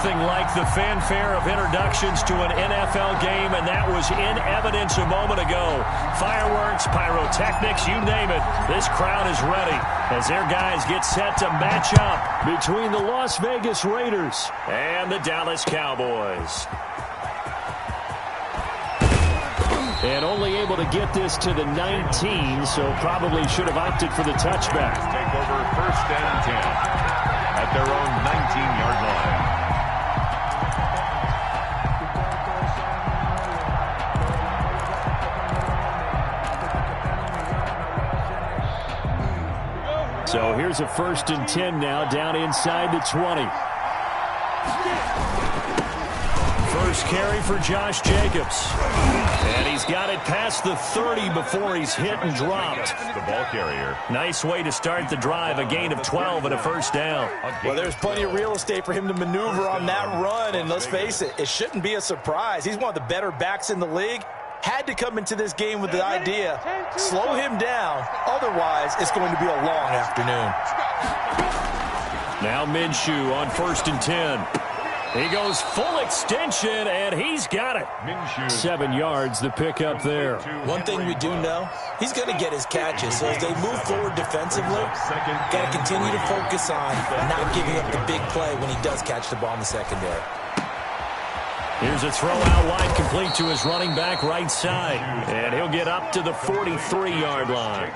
Nothing like the fanfare of introductions to an NFL game, and that was in evidence a moment ago. Fireworks, pyrotechnics, you name it. This crowd is ready as their guys get set to match up between the Las Vegas Raiders and the Dallas Cowboys. And only able to get this to the 19, so probably should have opted for the touchback. Take over 1st and 10 at their own 19-yard line. So here's a 1st and 10 now, down inside the 20. First carry for Josh Jacobs. And he's got it past the 30 before he's hit and dropped. The ball carrier. Nice way to start the drive. A gain of 12 and a 1st down. Well, there's plenty of real estate for him to maneuver on that run. And let's face it, it shouldn't be a surprise. He's one of the better backs in the league. Had to come into this game with the idea, slow him down. Otherwise, it's going to be a long afternoon. Now Minshew on 1st and 10. He goes full extension, and he's got it. 7 yards, the pickup there. One thing we do know, he's going to get his catches. So as they move forward defensively, got to continue to focus on not giving up the big play when he does catch the ball in the secondary. Here's a throw out wide, complete to his running back right side. And he'll get up to the 43-yard line.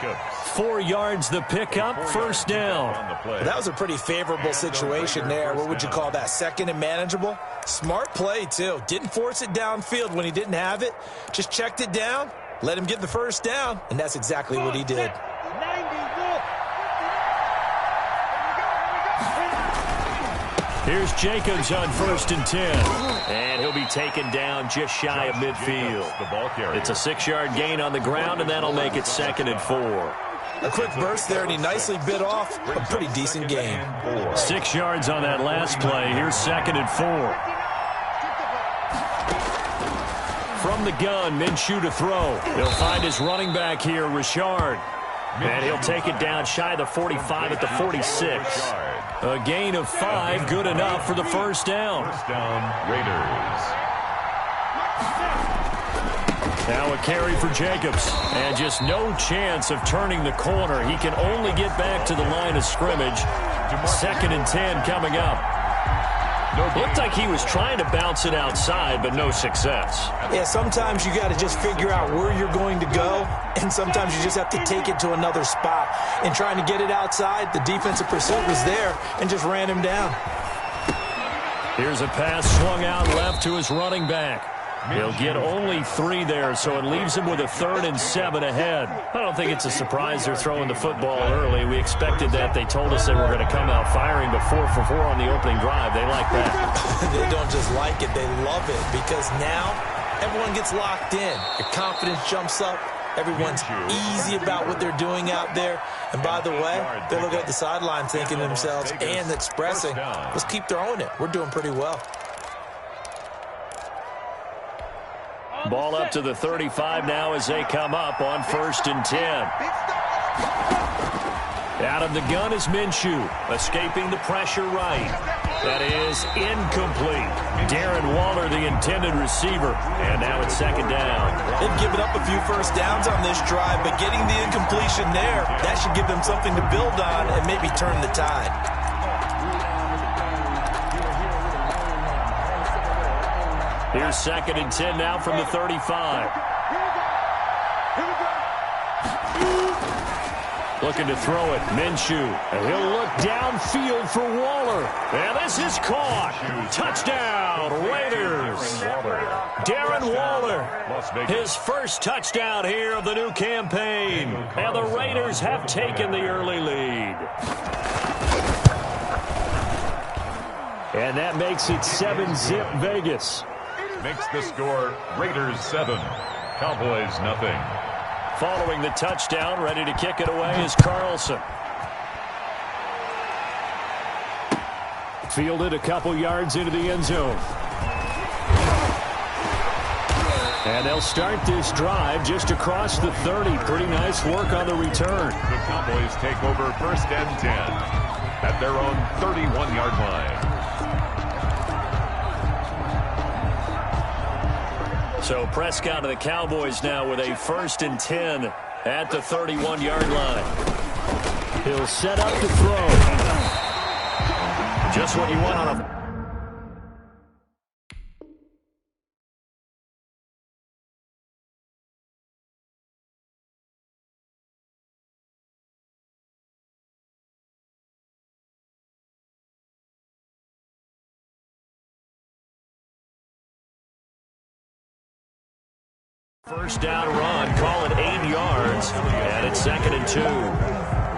4 yards the pickup, 1st down. Well, that was a pretty favorable situation there. What would you call that? 2nd and manageable? Smart play, too. Didn't force it downfield when he didn't have it. Just checked it down, let him get the 1st down, and that's exactly what he did. Here's Jacobs on 1st and 10. And he'll be taken down just shy of midfield. It's a 6-yard gain on the ground, and that'll make it 2nd and 4. A quick burst there, and he nicely bit off a pretty decent gain. 6 yards on that last play. Here's 2nd and 4. From the gun, Minshew to throw. He'll find his running back here, Richard. And he'll take it down shy of the 45 at the 46. A gain of 5, good enough for the 1st down. 1st down, Raiders. Now a carry for Jacobs. And just no chance of turning the corner. He can only get back to the line of scrimmage. 2nd and 10 coming up. Looked like he was trying to bounce it outside, but no success. Yeah, sometimes you got to just figure out where you're going to go, and sometimes you just have to take it to another spot. And trying to get it outside, the defensive pursuit was there and just ran him down. Here's a pass swung out left to his running back. He'll get only 3 there, so it leaves him with a 3rd and 7 ahead. I don't think it's a surprise they're throwing the football early. We expected that. They told us they were going to come out firing, but 4 for 4 on the opening drive. They like that. They don't just like it, they love it, because now everyone gets locked in. Your confidence jumps up. Everyone's easy about what they're doing out there. And by the way, they're looking at the sideline thinking to themselves and expressing, let's keep throwing it. We're doing pretty well. Ball up to the 35 now as they come up on 1st and 10. Out of the gun is Minshew, escaping the pressure right. That is incomplete. Darren Waller, the intended receiver, and now it's 2nd down. They've given up a few 1st downs on this drive, but getting the incompletion there, that should give them something to build on and maybe turn the tide. Here's 2nd and 10 now from the 35. Looking to throw it, Minshew. And he'll look downfield for Waller. And this is caught. Touchdown, Raiders. Darren Waller, his 1st touchdown here of the new campaign. And the Raiders have taken the early lead. And that makes it 7-zip Vegas. Makes the score Raiders 7, Cowboys nothing. Following the touchdown, ready to kick it away is Carlson. Fielded a couple yards into the end zone. And they'll start this drive just across the 30. Pretty nice work on the return. The Cowboys take over 1st and 10 at their own 31-yard line. So Prescott and the Cowboys now with a 1st and 10 at the 31-yard line. He'll set up to throw. Just what you want on a... First down run, call it 8 yards, and it's 2nd and 2.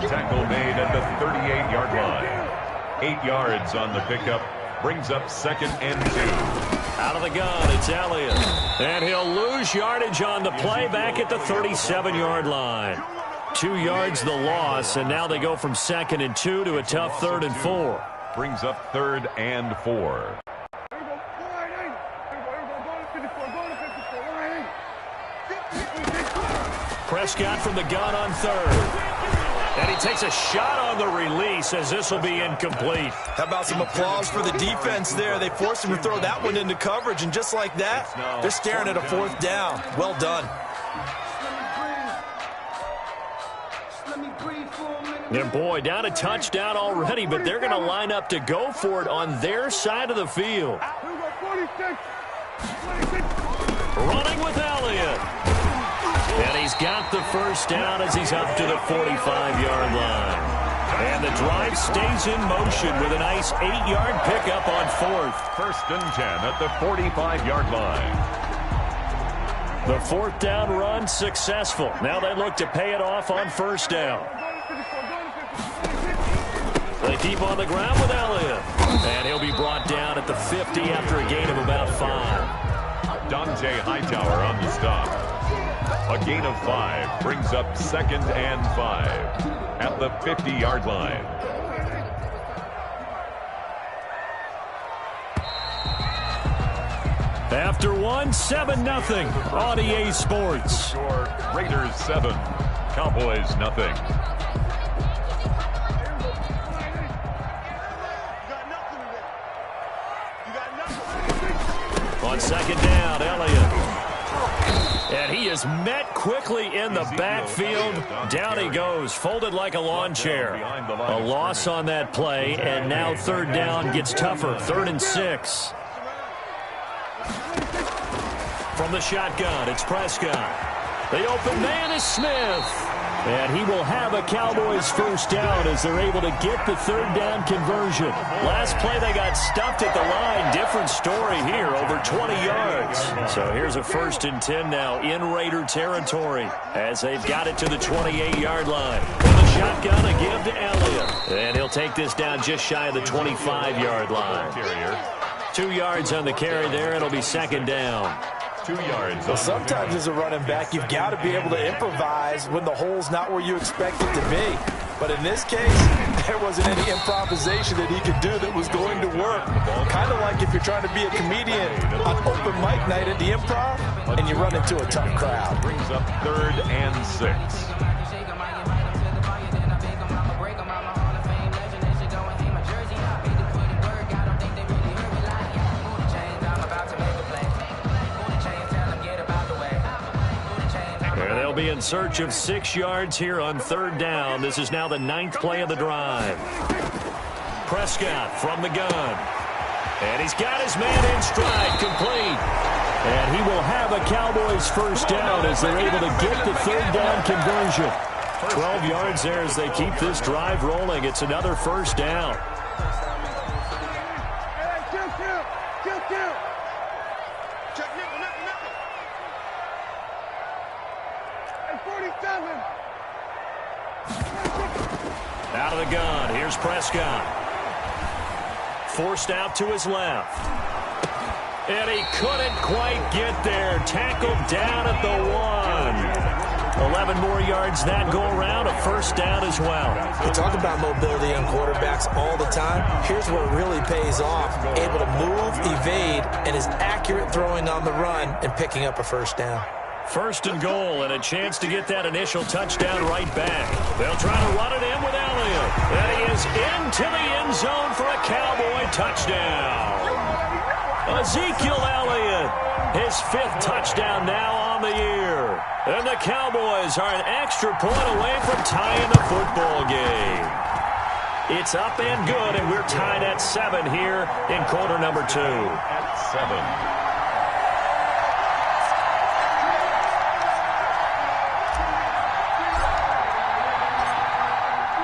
Tackle made at the 38-yard line. 8 yards on the pickup, brings up 2nd and 2. Out of the gun, it's Elliott, and he'll lose yardage on the play back at the 37-yard line. 2 yards the loss, and now they go from 2nd and 2 to a tough 3rd and 4. Brings up 3rd and 4. Prescott from the gun on 3rd. And he takes a shot on the release as this will be incomplete. How about some applause for the defense there? They forced him to throw that one into coverage, and just like that, they're staring at a 4th down. Well done. And boy, down a touchdown already, but they're going to line up to go for it on their side of the field. Running with Elliott. And he's got the 1st down as he's up to the 45-yard line. And the drive stays in motion with a nice 8-yard pickup on 4th. 1st and 10 at the 45-yard line. The 4th down run successful. Now they look to pay it off on 1st down. They keep on the ground with Elliott. And he'll be brought down at the 50 after a gain of about 5. Dante Hightower on the stop. A gain of 5 brings up 2nd and 5 at the 50-yard line. After 7-0 on EA Sports. Score Raiders 7, Cowboys nothing. On 2nd down, Elliott. And he is met quickly in the backfield. Down he goes, folded like a lawn chair. A loss on that play, and now 3rd down gets tougher. 3rd and 6. From the shotgun, it's Prescott. The open man is Smith. And he will have a Cowboys 1st down as they're able to get the 3rd down conversion. Last play they got stuffed at the line. Different story here, over 20 yards. So here's a 1st and 10 now in Raider territory as they've got it to the 28-yard line. With a shotgun, a give to Elliott. And he'll take this down just shy of the 25-yard line. 2 yards on the carry there. It'll be 2nd down. 2 yards. Well, sometimes as a running back, you've got to be able to improvise when the hole's not where you expect it to be. But in this case, there wasn't any improvisation that he could do that was going to work. Kind of like if you're trying to be a comedian on open mic night at the Improv and you run into a tough crowd. Brings up 3rd and 6. They'll be in search of 6 yards here on 3rd down. This is now the 9th play of the drive. Prescott from the gun. And he's got his man in stride, complete. And he will have a Cowboys 1st down as they're able to get the 3rd down conversion. 12 yards there as they keep this drive rolling. It's another 1st down. Out of the gun, here's Prescott. Forced out to his left. And he couldn't quite get there. Tackled down at the 1. 11 more yards that go around, a 1st down as well. We talk about mobility on quarterbacks all the time. Here's where it really pays off. Able to move, evade, and is accurate throwing on the run and picking up a 1st down. 1st and goal, and a chance to get that initial touchdown right back. They'll try to run it in with Elliott. And he is into the end zone for a Cowboy touchdown. Ezekiel Elliott, his 5th touchdown now on the year. And the Cowboys are an extra point away from tying the football game. It's up and good, and we're tied at 7 here in quarter number 2. At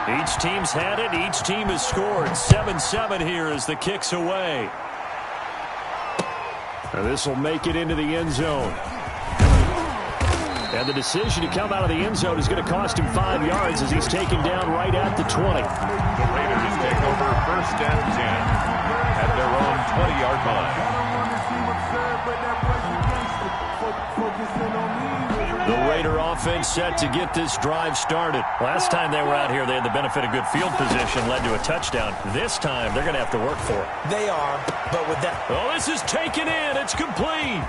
7. Each team's had it. Each team has scored. 7-7 here as the kick's away. And this will make it into the end zone. And the decision to come out of the end zone is going to cost him 5 yards as he's taken down right at the 20. The Raiders take over 1st and 10 at their own 20-yard line. The Raider offense set to get this drive started. Last time they were out here, they had the benefit of good field position, led to a touchdown. This time, they're going to have to work for it. They are, but with that... Oh, this is taken in. It's complete.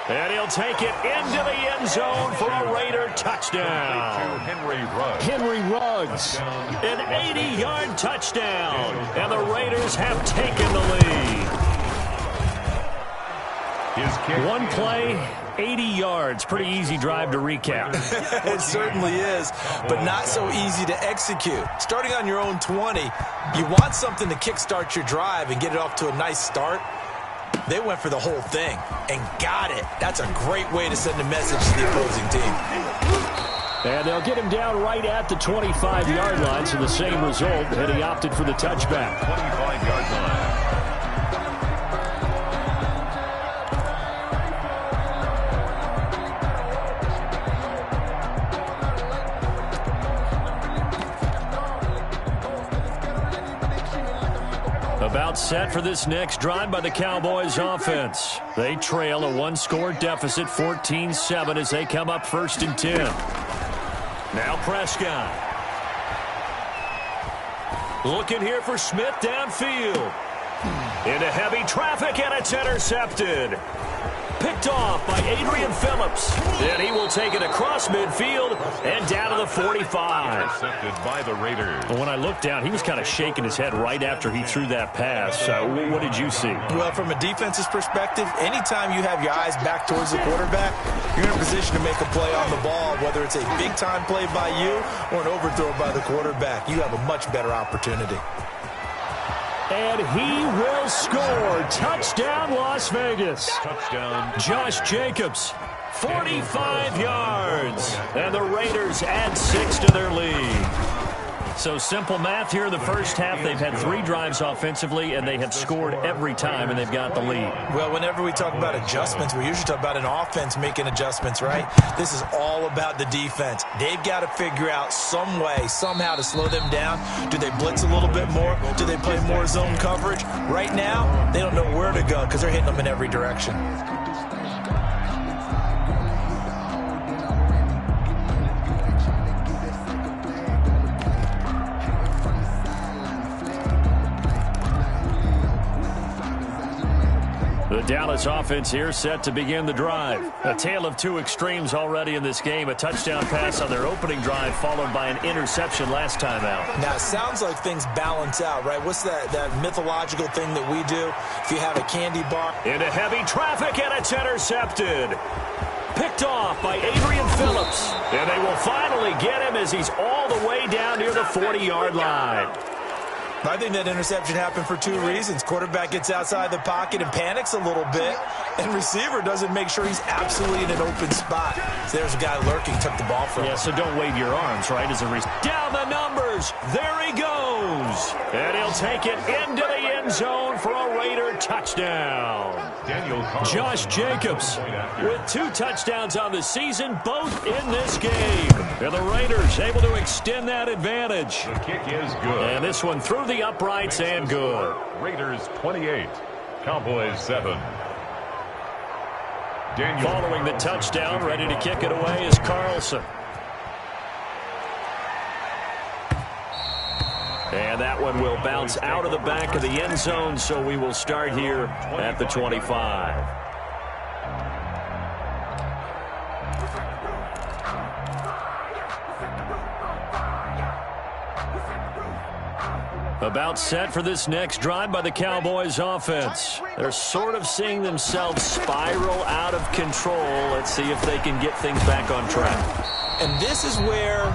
And he'll take it into the end zone for a Raider touchdown. Henry Ruggs, an 80-yard touchdown. And the Raiders have taken the lead. One play, 80 yards. Pretty easy drive to recap. It certainly is, but not so easy to execute. Starting on your own 20, you want something to kickstart your drive and get it off to a nice start. They went for the whole thing and got it. That's a great way to send a message to the opposing team. And they'll get him down right at the 25-yard line, so the same result, and he opted for the touchback. 25-yard line. About set for this next drive by the Cowboys offense. They trail a 1-score deficit, 14-7, as they come up 1st and 10. Now Prescott. Looking here for Smith downfield. Into heavy traffic, and it's intercepted. Picked off by Adrian Phillips. And he will take it across midfield and down to the 45. Intercepted by the Raiders. When I looked down, he was kind of shaking his head right after he threw that pass. What did you see? Well, from a defense's perspective, anytime you have your eyes back towards the quarterback, you're in a position to make a play on the ball, whether it's a big-time play by you or an overthrow by the quarterback. You have a much better opportunity. And he will score. Touchdown, Las Vegas. Touchdown. Josh Jacobs, 45 yards. And the Raiders add 6 to their lead. So simple math here in the first half. They've had 3 drives offensively, and they have scored every time, and they've got the lead. Well, whenever we talk about adjustments, we usually talk about an offense making adjustments, right? This is all about the defense. They've got to figure out some way, somehow to slow them down. Do they blitz a little bit more? Do they play more zone coverage? Right now, they don't know where to go because they're hitting them in every direction. The Dallas offense here set to begin the drive. A tale of 2 extremes already in this game. A touchdown pass on their opening drive followed by an interception last time out. Now, it sounds like things balance out, right? What's that mythological thing that we do? If you have a candy bar. Into heavy traffic, and it's intercepted. Picked off by Adrian Phillips. And they will finally get him as he's all the way down near the 40-yard line. I think that interception happened for 2 reasons. Quarterback gets outside the pocket and panics a little bit, and receiver doesn't make sure he's absolutely in an open spot. So there's a guy lurking, took the ball from him. Yeah, so don't wave your arms, right? Down the numbers. There he goes. And he'll take it into the end zone for a Raider touchdown. Josh Jacobs with 2 touchdowns on the season, both in this game. And the Raiders able to extend that advantage. The kick is good. And this one through the uprights and good. Raiders 28, Cowboys 7. Following the touchdown, ready to kick it away is Carlson. And that one will bounce out of the back of the end zone, so we will start here at the 25. About set for this next drive by the Cowboys offense. They're sort of seeing themselves spiral out of control. Let's see if they can get things back on track. And this is where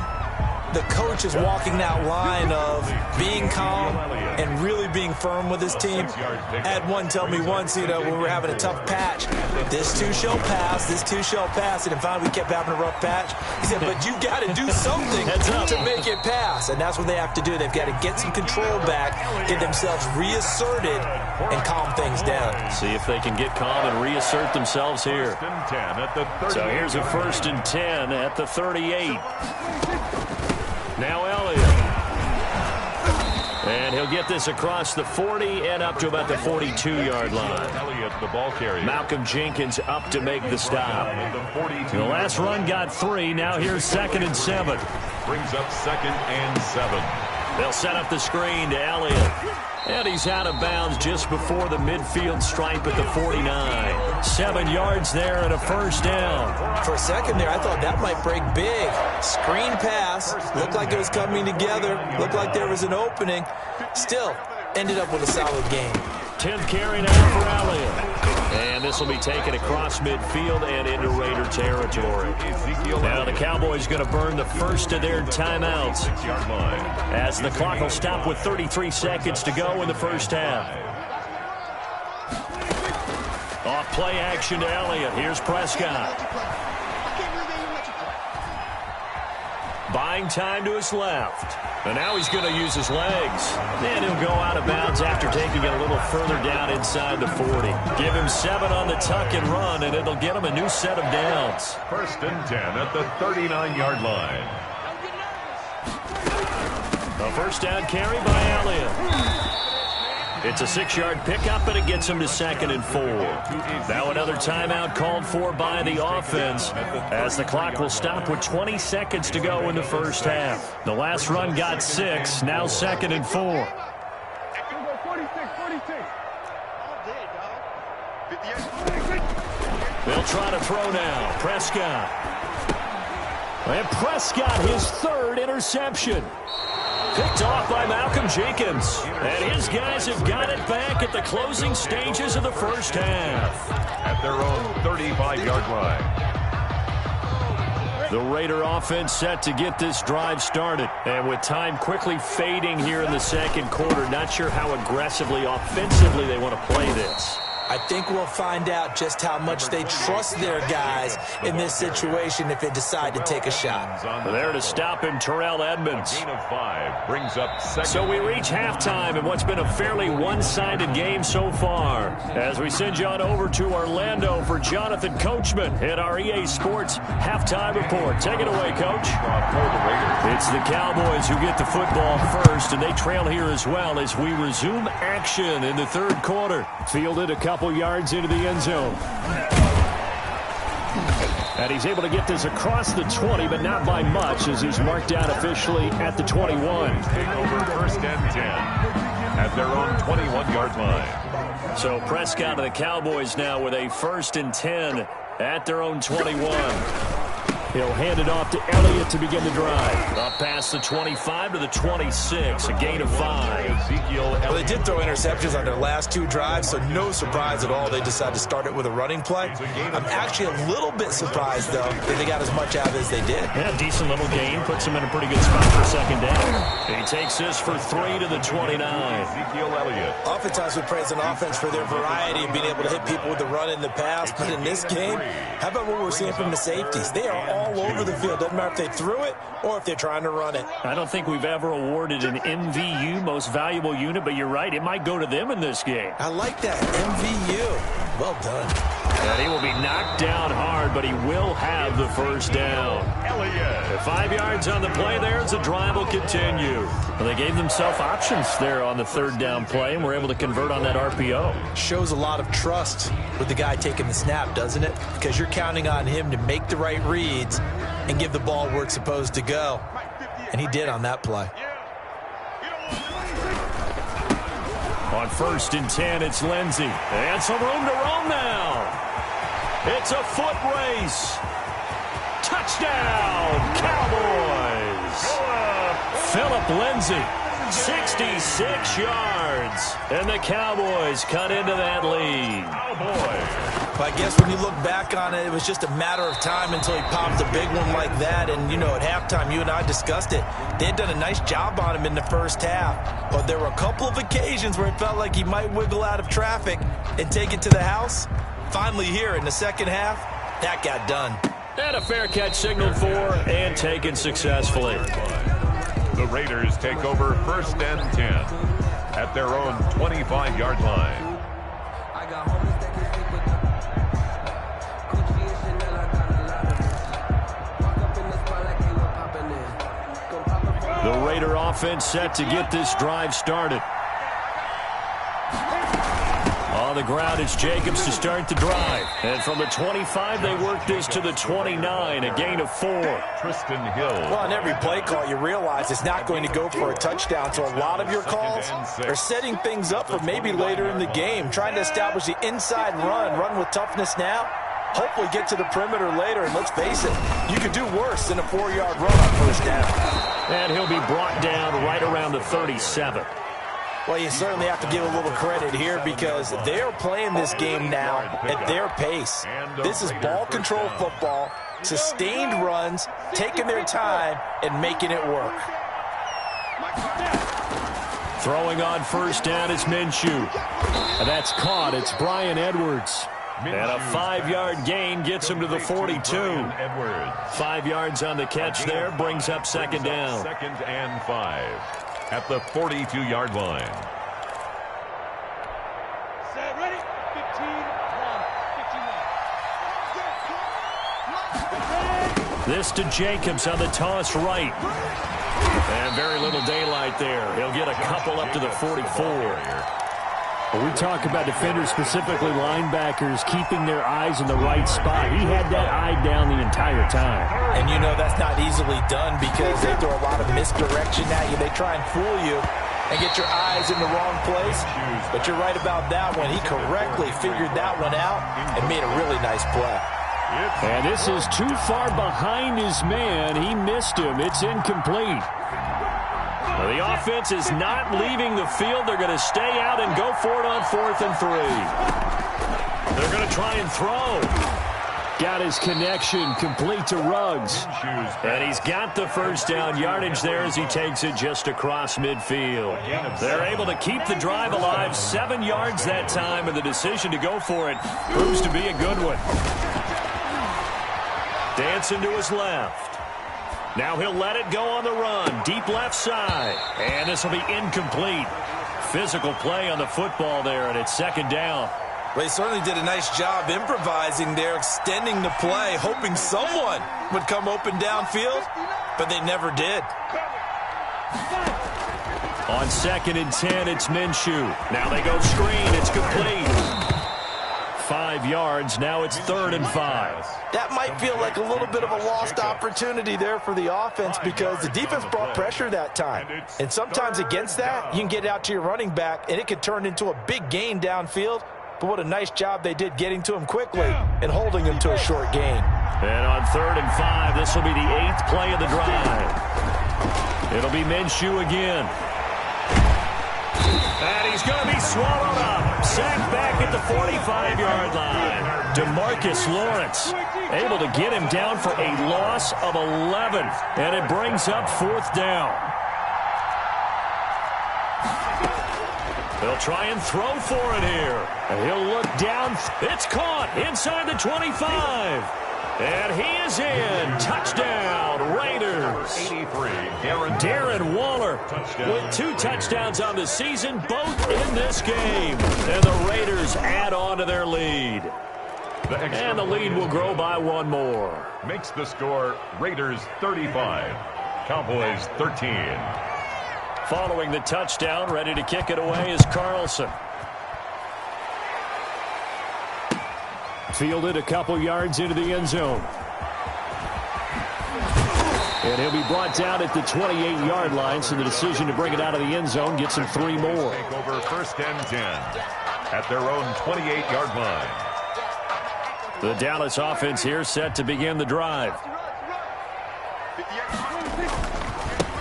the coach is walking that line of being calm and really being firm with his team. I had one tell me once, when we were having a tough patch, this too shall pass, this too shall pass. And finally we kept having a rough patch. He said, but you've got to do something to make it pass. And that's what they have to do. They've got to get some control back, get themselves reasserted, and calm things down. See if they can get calm and reassert themselves here. So here's a 1st and 10 at the 38. Now Elliott. And he'll get this across the 40 and up to about the 42-yard line. Elliott, the ball carrier. Malcolm Jenkins up to make the stop. The last run got 3. Now here's 2nd and 7. Brings up 2nd and 7. They'll set up the screen to Elliott. And he's out of bounds just before the midfield stripe at the 49. 7 yards there and a 1st down. For a second there, I thought that might break big. Screen pass. Looked like it was coming together. Looked like there was an opening. Still, ended up with a solid game. 10th carry now for Elliott. And this will be taken across midfield and into Raider territory. Now the Cowboys going to burn the first of their timeouts as the clock will stop with 33 seconds to go in the first half. Off play action to Elliott. Here's Prescott. Buying time to his left. And now he's going to use his legs. And he'll go out of bounds after taking it a little further down inside the 40. Give him 7 on the tuck and run, and it'll get him a new set of downs. 1st and 10 at the 39-yard line. A 1st down carry by Elliott. It's a 6-yard pickup, and it gets him to 2nd and 4. Now another timeout called for by the offense as the clock will stop with 20 seconds to go in the first half. The last run got 6, now 2nd and 4. They'll try to throw now. Prescott. And Prescott, his 3rd interception. Picked off by Malcolm Jenkins. And his guys have got it back at the closing stages of the first half. At their own 35-yard line. The Raider offense set to get this drive started. And with time quickly fading here in the second quarter, not sure how aggressively, offensively they want to play this. I think we'll find out just how much they trust their guys in this situation if they decide to take a shot. There to stop him, Terrell Edmonds. Gain of 5 brings up 2nd. So we reach halftime in what's been a fairly one-sided game so far. As we send you on over to Orlando for Jonathan Coachman at our EA Sports Halftime Report. Take it away, Coach. It's the Cowboys who get the football first, and they trail here as well as we resume action in the 3rd quarter. Fielded a couple yards into the end zone. And he's able to get this across the 20, but not by much as he's marked down officially at the 21. Take over 1st and 10 at their own 21-yard line. So Prescott and the Cowboys now with a 1st and 10 at their own 21. He'll hand it off to Elliott to begin the drive. Up past the 25 to the 26, a gain of 5. Well, they did throw interceptions on their last 2 drives, so no surprise at all they decided to start it with a running play. I'm actually a little bit surprised, though, that they got as much out of it as they did. Yeah, decent little gain. Puts him in a pretty good spot for 2nd down. He takes this for 3 to the 29. Ezekiel Elliott. Oftentimes we praise an offense for their variety of being able to hit people with the run in the pass, but in this game, how about what we're seeing from the safeties? They are all over the field. Doesn't matter if they threw it or if they're trying to run it. I don't think we've ever awarded an MVU, most valuable unit, but you're right, it might go to them in this game. I like that. MVU. Well done. And he will be knocked down hard, but he will have the 1st down. Elliott. 5 yards on the play there as the drive will continue. Well, they gave themselves options there on the 3rd down play and were able to convert on that RPO. Shows a lot of trust with the guy taking the snap, doesn't it? Because you're counting on him to make the right reads and give the ball where it's supposed to go. And he did on that play. On 1st and 10, it's Lindsey. And some room to roam now. It's a foot race. Touchdown, Cowboys. Philip Lindsey 66 yards. And the Cowboys cut into that lead. But I guess when you look back on it, it was just a matter of time until he popped a big one like that. And, you know, at halftime, you and I discussed it. They had done a nice job on him in the first half. But there were a couple of occasions where it felt like he might wiggle out of traffic and take it to the house. Finally here in the second half, that got done. And a fair catch signaled for and taken successfully. The Raiders take over 1st and 10 at their own 25-yard line. The Raider offense set to get this drive started. On the ground, it's Jacobs to start the drive. And from the 25, they work this to the 29, a gain of 4. Tristan Hill. Well, on every play call, you realize it's not going to go for a touchdown. So a lot of your calls are setting things up for maybe later in the game, trying to establish the inside run with toughness now. Hopefully get to the perimeter later, and let's face it, you could do worse than a 4-yard run on first down. And he'll be brought down right around the 37. Well, you certainly have to give a little credit here because they're playing this game now at their pace. This is ball control football, sustained runs, taking their time, and making it work. Throwing on first down is Minshew. That's caught. It's Bryan Edwards. And a 5-yard gain gets him to the 42. 5 yards on the catch there brings up second down. 2nd and 5 at the 42-yard line. Set, ready? 15, 1, 15. This to Jacobs on the toss right. And very little daylight there. He'll get a couple up to the 44. We talk about defenders, specifically linebackers, keeping their eyes in the right spot. He had that eye down the entire time. And you know that's not easily done because they throw a lot of misdirection at you. They try and fool you and get your eyes in the wrong place. But you're right about that one. He correctly figured that one out and made a really nice play. And this is too far behind his man. He missed him. It's incomplete. Well, the offense is not leaving the field. They're going to stay out and go for it on 4th and 3. They're going to try and throw. Got his connection complete to Ruggs. And he's got the first down yardage there as he takes it just across midfield. They're able to keep the drive alive. 7 yards that time, and the decision to go for it proves to be a good one. Dancing to his left. Now he'll let it go on the run. Deep left side. And this will be incomplete. Physical play on the football there, and it's second down. Well, he certainly did a nice job improvising there, extending the play, hoping someone would come open downfield, but they never did. On 2nd and 10, it's Minshew. Now they go screen. It's complete. 5 yards. Now it's 3rd and 5. That might feel like a little bit of a lost opportunity there for the offense because the defense brought pressure that time. And sometimes against that, you can get out to your running back, and it could turn into a big gain downfield. But what a nice job they did getting to him quickly and holding him to a short gain. And on 3rd and 5, this will be the 8th play of the drive. It'll be Minshew again. And he's going to be swallowed up. Sacked back at the 45-yard line. DeMarcus Lawrence able to get him down for a loss of 11. And it brings up 4th down. They'll try and throw for it here. And he'll look down. It's caught inside the 25. And he is in. Touchdown, Raiders. 83, Darren Waller with 2 touchdowns on the season, both in this game. And the Raiders add on to their lead. And the lead will grow by 1 more. Makes the score Raiders 35, Cowboys 13. Following the touchdown, ready to kick it away is Carlson. Fielded a couple yards into the end zone. And he'll be brought down at the 28-yard line, so the decision to bring it out of the end zone gets him 3 more. Take over 1st and 10 at their own 28-yard line. The Dallas offense here set to begin the drive.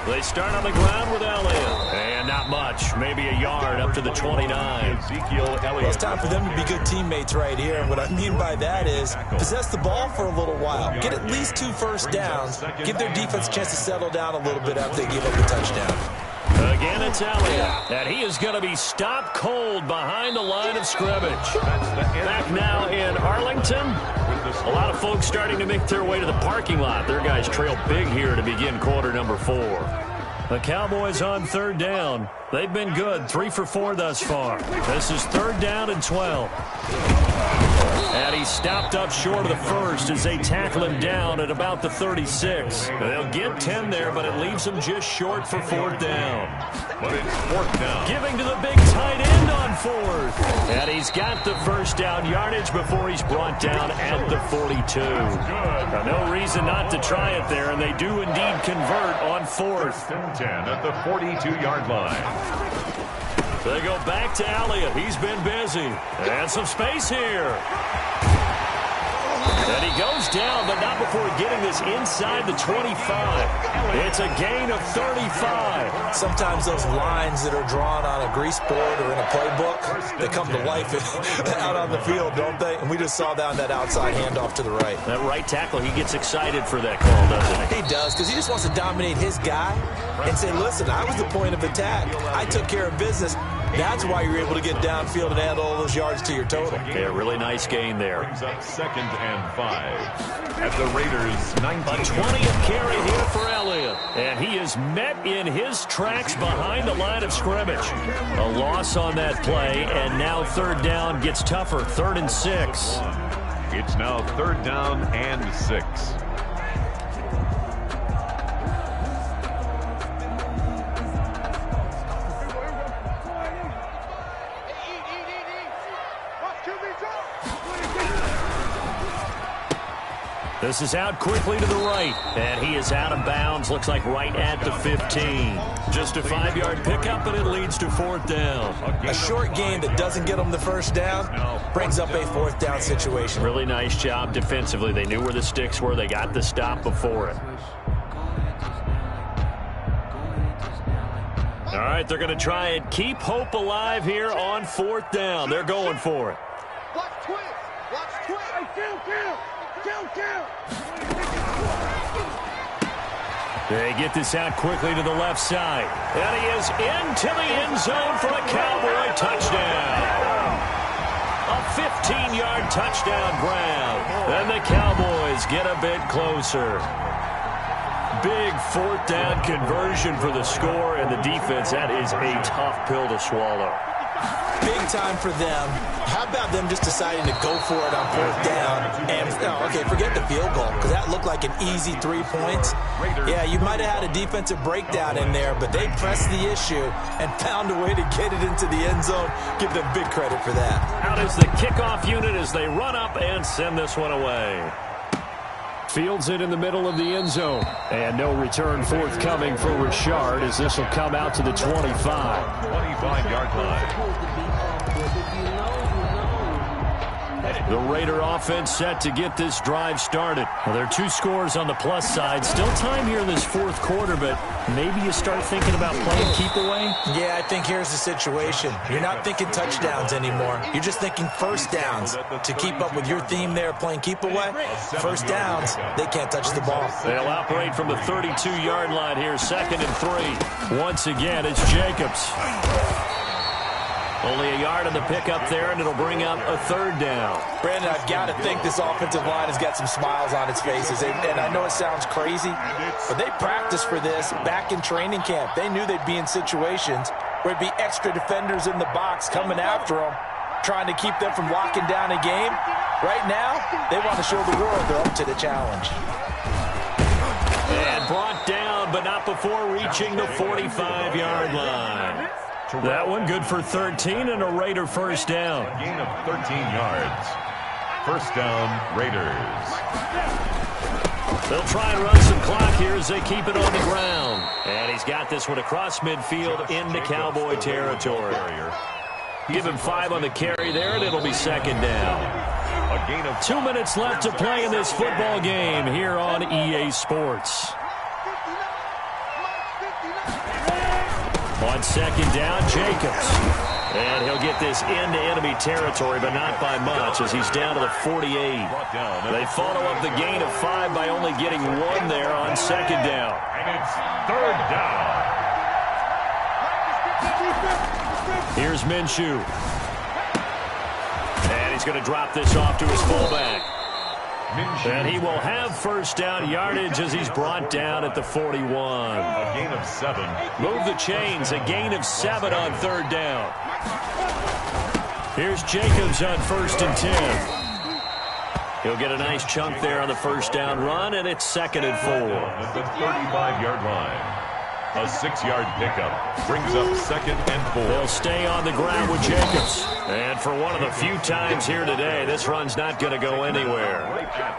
They start on the ground with Elliott. And Not much. Maybe a yard up to the 29. Well, it's time for them to be good teammates right here. And what I mean by that is possess the ball for a little while. Get at least 2 first downs. Give their defense a chance to settle down a little bit after they give up a touchdown. Again, it's Elliott. And he is going to be stopped cold behind the line of scrimmage. Back now in Arlington. A lot of folks starting to make their way to the parking lot. Their guys trail big here to begin quarter number 4. The Cowboys on 3rd down. They've been good, 3 for 4 thus far. This is 3rd down and 12. And he stopped up short of the first as they tackle him down at about the 36. They'll get 10 there, but it leaves them just short for 4th down. But it's 4th down. Giving to the big tight end on 4th. And he's got the first down yardage before he's brought down at the 42. No reason not to try it there, and they do indeed convert on 4th. 10 at the 42-yard line. They go back to Elliott. He's been busy. And some space here. And he goes down, but not before getting this inside the 25. It's a gain of 35. Sometimes those lines that are drawn on a grease board or in a playbook, they come to life out on the field, don't they? And we just saw that on that outside handoff to the right. That right tackle, he gets excited for that call, doesn't he? He does, because he just wants to dominate his guy and say, listen, I was the point of attack. I took care of business. That's why you're able to get downfield and add all those yards to your total. Yeah, really nice gain there. Brings up 2nd and 5 at the Raiders' 19. A 20th carry here for Elliott. And he is met in his tracks behind the line of scrimmage. A loss on that play, and now 3rd down gets tougher. 3rd and 6. It's now 3rd down and 6. This is out quickly to the right, and he is out of bounds. Looks like right at the 15. Just a 5-yard pickup, and it leads to 4th down. A short gain that doesn't get them the first down brings up a 4th down situation. Really nice job defensively. They knew where the sticks were. They got the stop before it. All right, they're going to try and keep hope alive here on 4th down. They're going for it. Watch twist. Watch twist. Count. They get this out quickly to the left side. And he is into the end zone for a Cowboy touchdown. A 15-yard touchdown grab. And the Cowboys get a bit closer. Big 4th down conversion for the score, and the defense, that is a tough pill to swallow. Big time for them. How about them just deciding to go for it on 4th down? And, okay, forget the field goal, because that looked like an easy 3 points. Yeah, you might have had a defensive breakdown in there, but they pressed the issue and found a way to get it into the end zone. Give them big credit for that. Out is the kickoff unit as they run up and send this one away. Fields it in the middle of the end zone. And no return forthcoming for Richard as this will come out to the 25. 25-yard line. The Raider offense set to get this drive started. Well, there are 2 scores on the plus side. Still time here in this 4th quarter, but maybe you start thinking about playing keep away? Yeah, I think here's the situation. You're not thinking touchdowns anymore. You're just thinking first downs. To keep up with your theme there, playing keep away, first downs, they can't touch the ball. They'll operate from the 32-yard line here, 2nd and 3. Once again, it's Jacobs. Only a yard on the pickup there, and it'll bring up a 3rd down. Brandon, I've got to think this offensive line has got some smiles on its faces. And I know it sounds crazy, but they practiced for this back in training camp. They knew they'd be in situations where it'd be extra defenders in the box coming after them, trying to keep them from locking down a game. Right now, they want to show the world they're up to the challenge. And brought down, but not before reaching the 45-yard line. That one good for 13 and a Raider first down. Gain of 13 yards. First down, Raiders. They'll try and run some clock here as they keep it on the ground. And he's got this one across midfield into Cowboy territory. Give him 5 on the carry there, and it'll be 2nd down. A gain of 2 minutes left to play in this football game here on EA Sports. On On second down, Jacobs. And he'll get this into enemy territory, but not by much, as he's down to the 48. They follow up the gain of 5 by only getting 1 there on second down. And it's third down. Here's Minshew. And he's going to drop this off to his fullback. And he will have first down yardage as he's brought down at the 41. A gain of 7. Move the chains. A gain of 7 on third down. Here's Jacobs on 1st and 10. He'll get a nice chunk there on the first down run, and it's 2nd and 4. At the 35-yard line. A 6-yard pickup brings up 2nd and 4. They'll stay on the ground with Jacobs. And for one of the few times here today, this run's not going to go anywhere.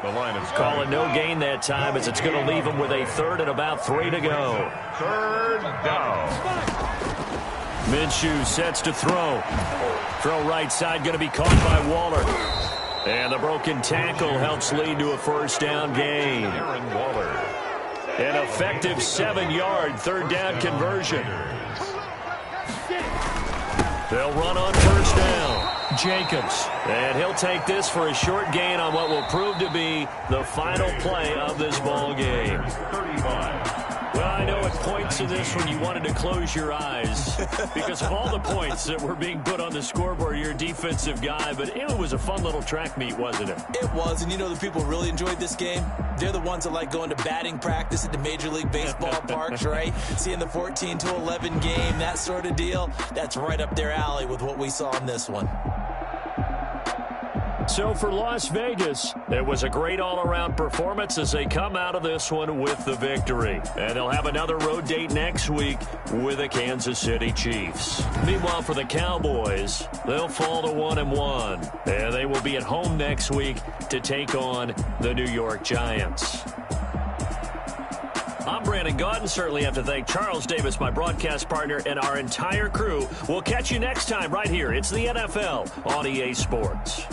The line is Calling no gain that time, as it's going to leave him with a 3rd and about 3 to go. 3rd down. Minshew sets to throw. Throw right side, going to be caught by Waller. And the broken tackle helps lead to a first down gain. Aaron Waller. An effective 7-yard 3rd down conversion. They'll run on first down. Jacobs. And he'll take this for a short gain on what will prove to be the final play of this ball game. 35. Well, I know at points in this one you wanted to close your eyes because of all the points that were being put on the scoreboard. You're a defensive guy, but it was a fun little track meet, wasn't it? It was, and you know the people really enjoyed this game? They're the ones that like going to batting practice at the Major League Baseball parks, right? Seeing the 14-11 game, that sort of deal, that's right up their alley with what we saw in this one. So for Las Vegas, it was a great all-around performance as they come out of this one with the victory. And they'll have another road date next week with the Kansas City Chiefs. Meanwhile, for the Cowboys, they'll fall to 1-1. And they will be at home next week to take on the New York Giants. I'm Brandon Gaudin. Certainly have to thank Charles Davis, my broadcast partner, and our entire crew. We'll catch you next time right here. It's the NFL on EA Sports.